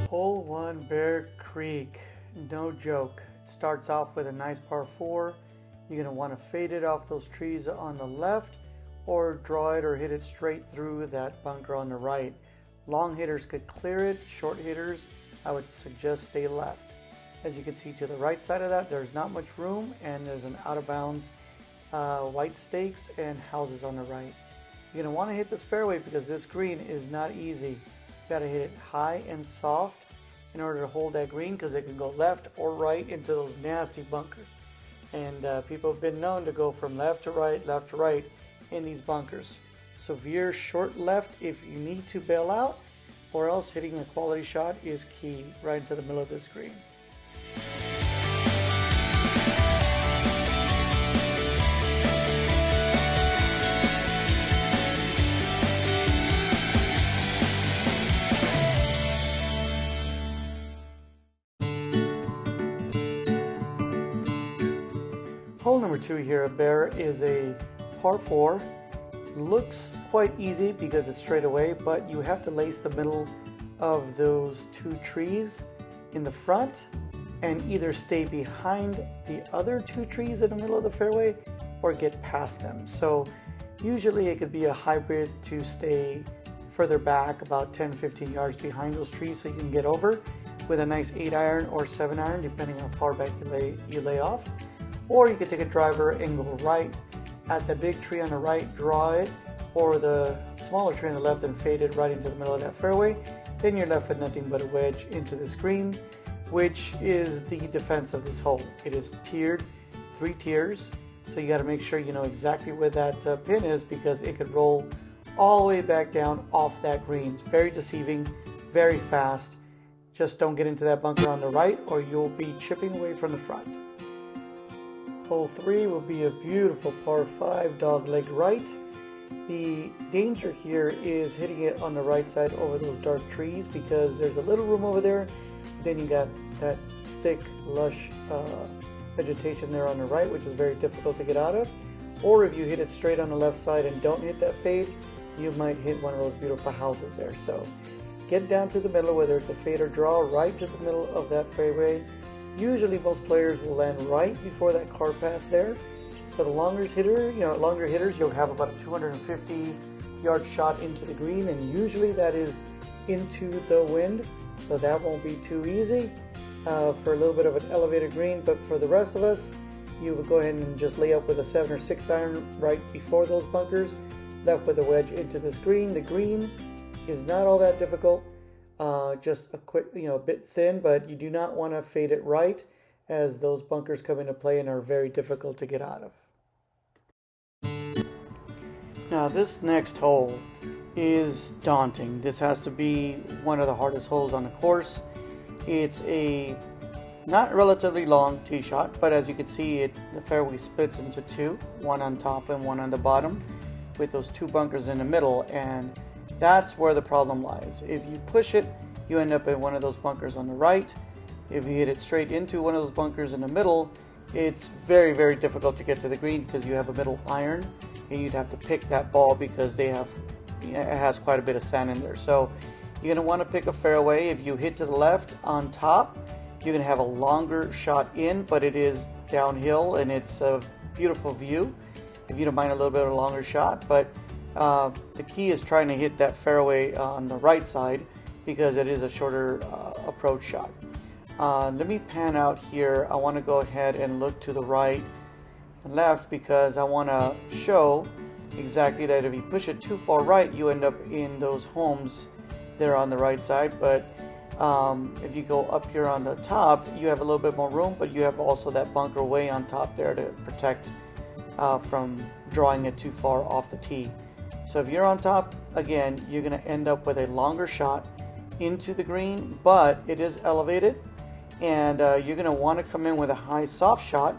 Hole 1 Bear Creek, no joke. It starts off with a nice par 4. You're going to want to fade it off those trees on the left or draw it or hit it straight through that bunker on the right. Long hitters could clear it, short hitters I would suggest stay left. As you can see to the right side of that, there's not much room and there's an out of bounds white stakes and houses on the right. You're going to want to hit this fairway because this green is not easy. You got to hit it high and soft in order to hold that green because it can go left or right into those nasty bunkers. And people have been known to go from left to right in these bunkers. So veer short left if you need to bail out, or else hitting a quality shot is key right into the middle of this green. Hole number 2 here at Bear is a par 4. Looks quite easy because it's straight away, but you have to lace the middle of those 2 trees in the front and either stay behind the other 2 trees in the middle of the fairway or get past them. So usually it could be a hybrid to stay further back about 10-15 yards behind those trees so you can get over with a nice 8-iron or 7-iron depending on how far back you lay off. Or you could take a driver and go right at the big tree on the right, draw it, or the smaller tree on the left and fade it right into the middle of that fairway. Then you're left with nothing but a wedge into this green, which is the defense of this hole. It is tiered, 3 tiers, so you got to make sure you know exactly where that pin is because it could roll all the way back down off that green. It's very deceiving, very fast. Just don't get into that bunker on the right or you'll be chipping away from the front. Hole 3 will be a beautiful par 5 dogleg right. The danger here is hitting it on the right side over those dark trees because there's a little room over there. Then you got that thick, lush vegetation there on the right, which is very difficult to get out of. Or if you hit it straight on the left side and don't hit that fade, you might hit one of those beautiful houses there. So get down to the middle, whether it's a fade or draw, right to the middle of that fairway. Usually most players will land right before that car path there. For the longer hitters, you'll have about a 250-yard shot into the green, and usually that is into the wind, so that won't be too easy for a little bit of an elevated green. But for the rest of us, you would go ahead and just lay up with a 7 or 6 iron right before those bunkers, left with a wedge into this green. The green is not all that difficult. Just a quick, a bit thin, but you do not want to fade it right as those bunkers come into play and are very difficult to get out of. Now this next hole is daunting. This has to be one of the hardest holes on the course. It's a not relatively long tee shot, but as you can see, the fairway splits into 2, one on top and one on the bottom, with those 2 bunkers in the middle, and that's where the problem lies. If you push it, you end up in one of those bunkers on the right. If you hit it straight into one of those bunkers in the middle, it's very, very difficult to get to the green because you have a middle iron and you'd have to pick that ball because it has quite a bit of sand in there. So you're going to want to pick a fairway. If you hit to the left on top, you're going to have a longer shot in, but it is downhill and it's a beautiful view if you don't mind a little bit of a longer shot. But the key is trying to hit that fairway on the right side because it is a shorter approach shot. Let me pan out here. I want to go ahead and look to the right and left because I want to show exactly that if you push it too far right, you end up in those homes there on the right side. But if you go up here on the top, you have a little bit more room, but you have also that bunker way on top there to protect from drawing it too far off the tee. So if you're on top, again, you're going to end up with a longer shot into the green, but it is elevated, and you're going to want to come in with a high soft shot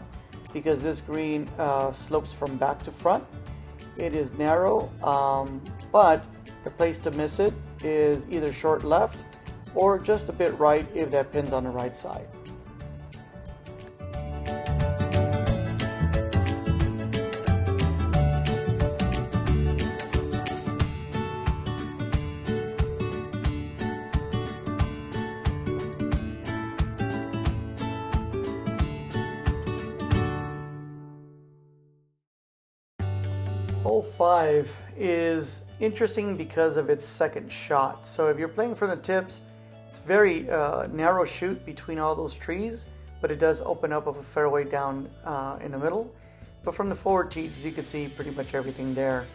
because this green slopes from back to front. It is narrow, but the place to miss it is either short left or just a bit right if that pin's on the right side. Hole 5 is interesting because of its second shot. So if you're playing from the tips, it's very narrow shoot between all those trees, but it does open up of a fairway down in the middle. But from the forward tees, you can see pretty much everything there.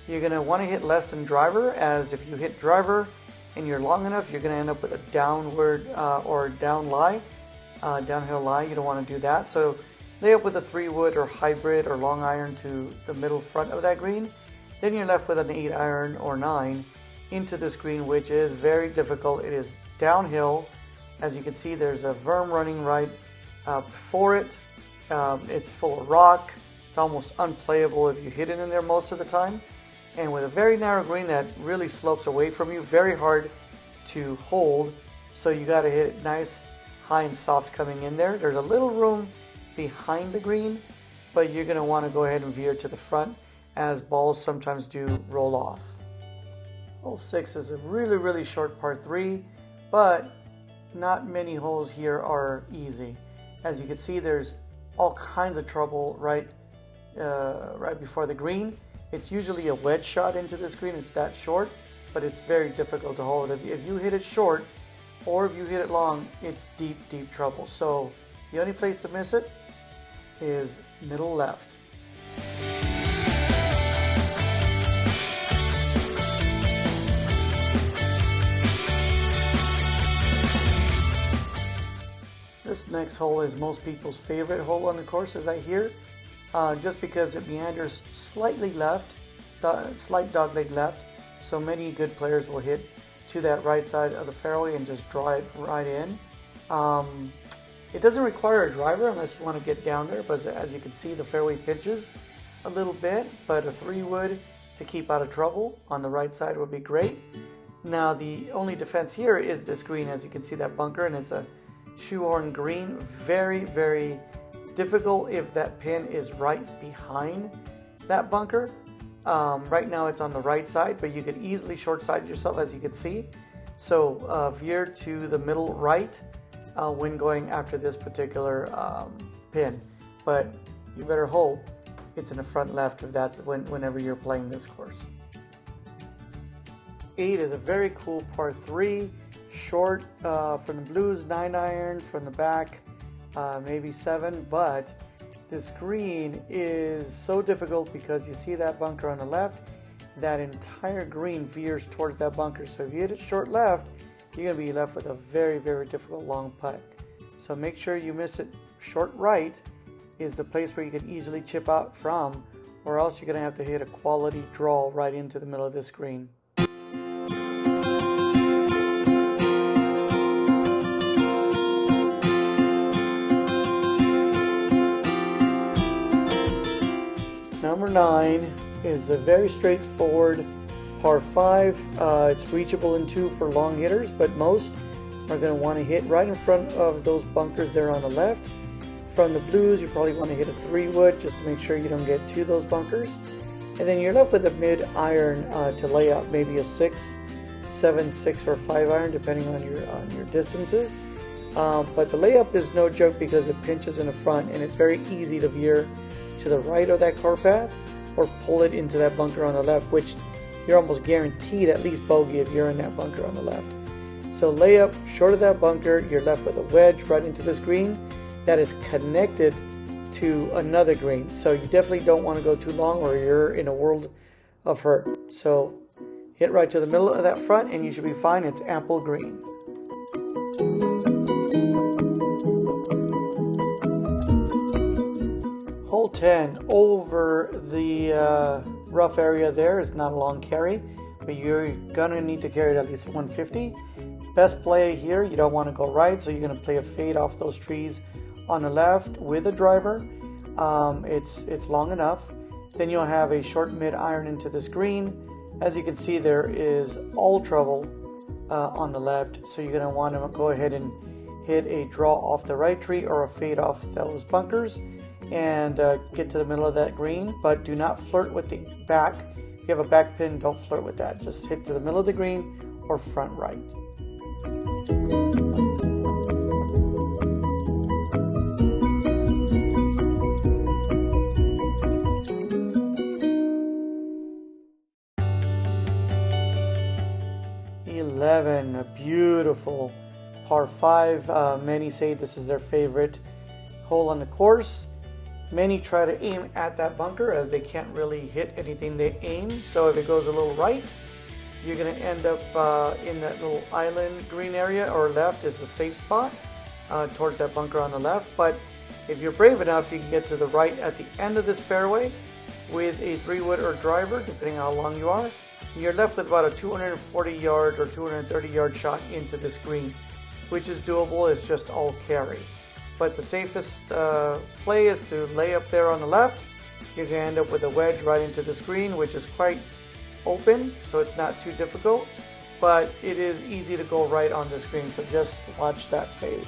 You're going to want to hit less than driver, as if you hit driver and you're long enough, you're going to end up with a downward or downhill lie. You don't want to do that. So lay up with a 3-wood or hybrid or long iron to the middle front of that green. Then you're left with an 8-iron or 9 into this green, which is very difficult. It is downhill. As you can see, there's a berm running right before it. It's full of rock. It's almost unplayable if you hit it in there most of the time. And with a very narrow green that really slopes away from you, very hard to hold. So you got to hit it nice, high and soft coming in there. There's a little room behind the green, but you're going to want to go ahead and veer to the front, as balls sometimes do roll off. Hole 6 is a really short par 3, but not many holes here are easy. As you can see, there's all kinds of trouble right before the green. It's usually a wedge shot into this green. It's that short, but it's very difficult to hold. If you hit it short or if you hit it long, it's deep trouble. So the only place to miss it is middle left. This next hole is most people's favorite hole on the course, as I hear, just because it meanders slightly left, slight dogleg left, so many good players will hit to that right side of the fairway and just draw it right in. It doesn't require a driver unless you want to get down there, but as you can see, the fairway pinches a little bit, but a 3-wood to keep out of trouble on the right side would be great. Now the only defense here is this green. As you can see, that bunker, and it's a shoehorn green. Very difficult if that pin is right behind that bunker. Right now it's on the right side, but you could easily short side yourself, as you can see. So veer to the middle right when going after this particular pin, but you better hope it's in the front left of that whenever you're playing this course. 8 is a very cool par 3, short from the blues, 9-iron from the back, maybe 7, but this green is so difficult because you see that bunker on the left. That entire green veers towards that bunker, so if you hit it short left, you're going to be left with a very difficult long putt. So make sure you miss it short right is the place where you can easily chip out from, or else you're going to have to hit a quality draw right into the middle of this green. Number 9 is a very straightforward par 5. It's reachable in 2 for long hitters, but most are going to want to hit right in front of those bunkers there on the left. From the blues, you probably want to hit a 3-wood just to make sure you don't get to those bunkers. And then you're left with a mid-iron to lay out, maybe a 6, 7, 6, or 5-iron depending on your distances. But the layup is no joke because it pinches in the front, and it's very easy to veer to the right of that car path or pull it into that bunker on the left, which you're almost guaranteed at least bogey if you're in that bunker on the left. So layup short of that bunker, you're left with a wedge right into this green that is connected to another green. So you definitely don't want to go too long or you're in a world of hurt. So hit right to the middle of that front and you should be fine. It's ample green. Hole 10 over the rough area there is not a long carry, but you're gonna need to carry it at least 150. Best play here, you don't want to go right, so you're gonna play a fade off those trees on the left with a driver. It's long enough. Then you'll have a short mid iron into this green. As you can see, there is all trouble on the left, so you're gonna want to go ahead and hit a draw off the right tree or a fade off those bunkers and get to the middle of that green, but do not flirt with the back. If you have a back pin, don't flirt with that. Just hit to the middle of the green or front right. Again, a beautiful par 5. Many say this is their favorite hole on the course. Many try to aim at that bunker as they can't really hit anything they aim. So if it goes a little right, you're going to end up in that little island green area, or left is the safe spot towards that bunker on the left. But if you're brave enough, you can get to the right at the end of this fairway with a 3-wood or driver, depending on how long you are. And you're left with about a 240-yard or 230-yard shot into this green, which is doable. It's just all carry. But the safest play is to lay up there on the left. You're going to end up with a wedge right into the green, which is quite open, so it's not too difficult. But it is easy to go right on the green, so just watch that fade.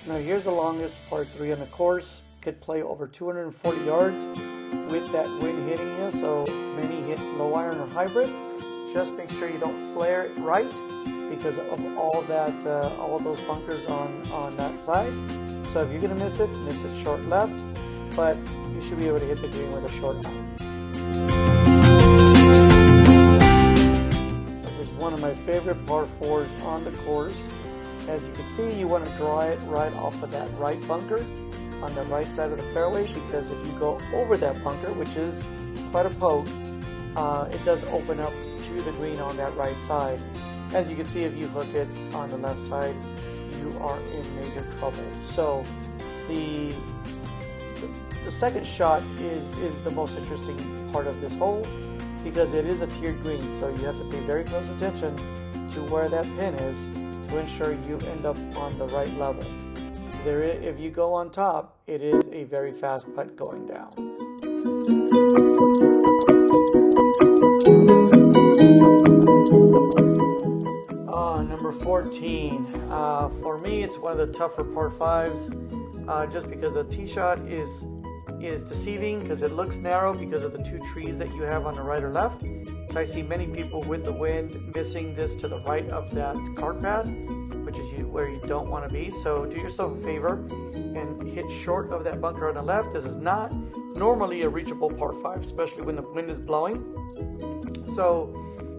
Now here's the longest par 3 on the course. Could play over 240 yards with that wind hitting you, so many hit low iron or hybrid. Just make sure you don't flare it right because of all that, all those bunkers on that side. So if you're gonna miss it short left, but you should be able to hit the green with a short iron. This is one of my favorite par 4s on the course. As you can see, you want to draw it right off of that right bunker on the right side of the fairway, because if you go over that bunker, which is quite a poke, it does open up to the green on that right side. As you can see, if you hook it on the left side, you are in major trouble. So the second shot is the most interesting part of this hole, because it is a tiered green, so you have to pay very close attention to where that pin is to ensure you end up on the right level. If you go on top, it is a very fast putt going down. Number 14. For me, it's one of the tougher par 5s, just because the tee shot is deceiving, because it looks narrow because of the 2 trees that you have on the right or left. So I see many people with the wind missing this to the right of that cart path, which is where you don't want to be. So do yourself a favor and hit short of that bunker on the left. This is not normally a reachable par 5, especially when the wind is blowing. So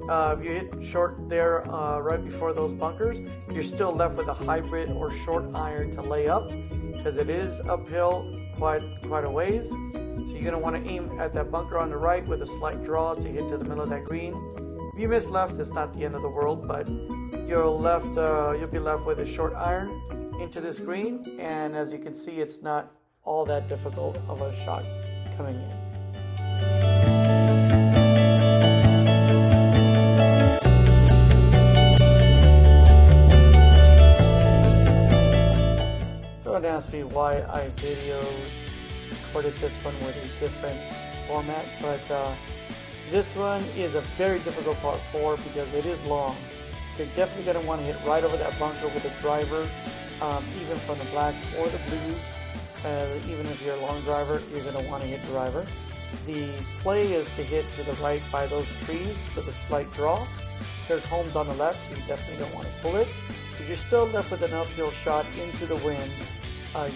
if you hit short there right before those bunkers, you're still left with a hybrid or short iron to lay up, because it is uphill quite a ways. So you're going to want to aim at that bunker on the right with a slight draw to hit to the middle of that green. If you miss left, it's not the end of the world, but you'll be left with a short iron into this green, and as you can see, it's not all that difficult of a shot coming in. Don't ask me why I recorded this one with a different format, but this one is a very difficult par 4 because it is long. You're definitely going to want to hit right over that bunker with a driver, even from the blacks or the blues. Even if you're a long driver, you're going to want to hit driver. The play is to hit to the right by those trees with a slight draw. There's homes on the left, so you definitely don't want to pull it. But you're still left with an uphill shot into the wind,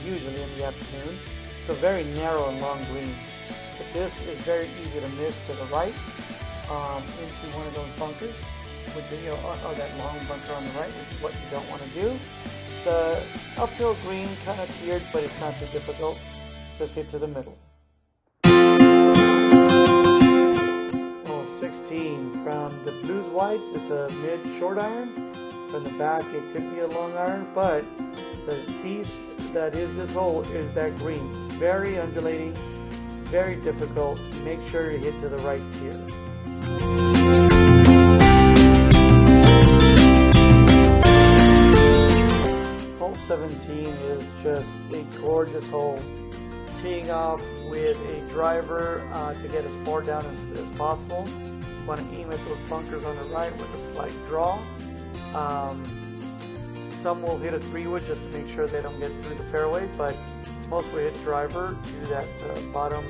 usually in the afternoons. So very narrow and long green. But this is very easy to miss to the right into one of those bunkers, which is, or that long bunker on the right, which is what you don't want to do. It's a uphill green, kind of tiered, but it's not too difficult. Just hit to the middle. 16 from the blues whites, it's a mid short iron. From the back, it could be a long iron, but the beast that is this hole is that green. It's very undulating, very difficult. Make sure you hit to the right tier. Hole 17 is just a gorgeous hole. Teeing off with a driver to get as far down as possible. You want to aim at those bunkers on the right with a slight draw. Some will hit a 3-wood just to make sure they don't get through the fairway, but most will hit driver to that bottom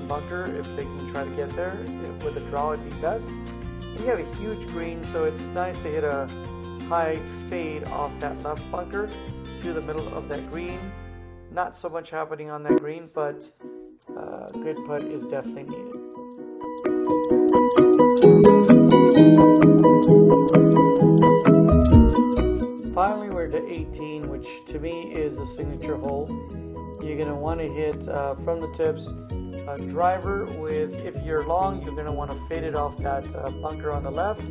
bunker if they can try to get there. With a draw, it'd be best. And you have a huge green, so it's nice to hit a high fade off that left bunker to the middle of that green. Not so much happening on that green, but good putt is definitely needed. Finally, we're to 18, which to me is the signature hole. You're going to want to hit from the tips a driver with, if you're long, you're going to want to fade it off that bunker on the left.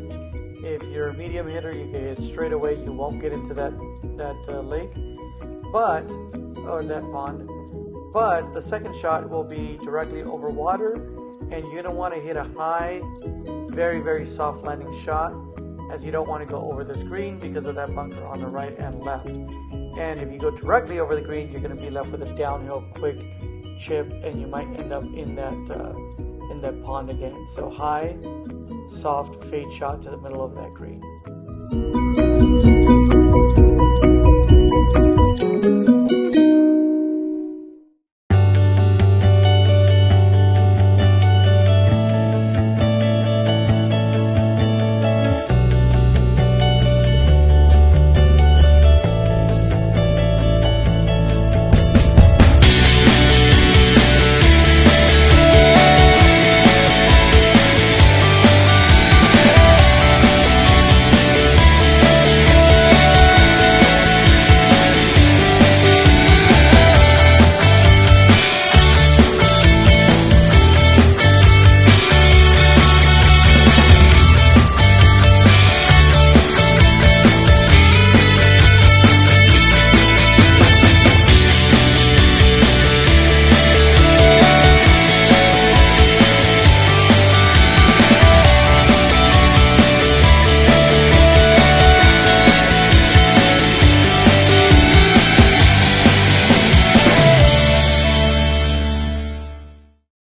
If you're a medium hitter, you can hit straight away. You won't get into that lake, or that pond. But the second shot will be directly over water, and you're going to want to hit a high, very, very soft landing shot, as you don't want to go over this green because of that bunker on the right and left. And if you go directly over the green, you're going to be left with a downhill quick chip, and you might end up in that pond again. So high, soft fade shot to the middle of that green.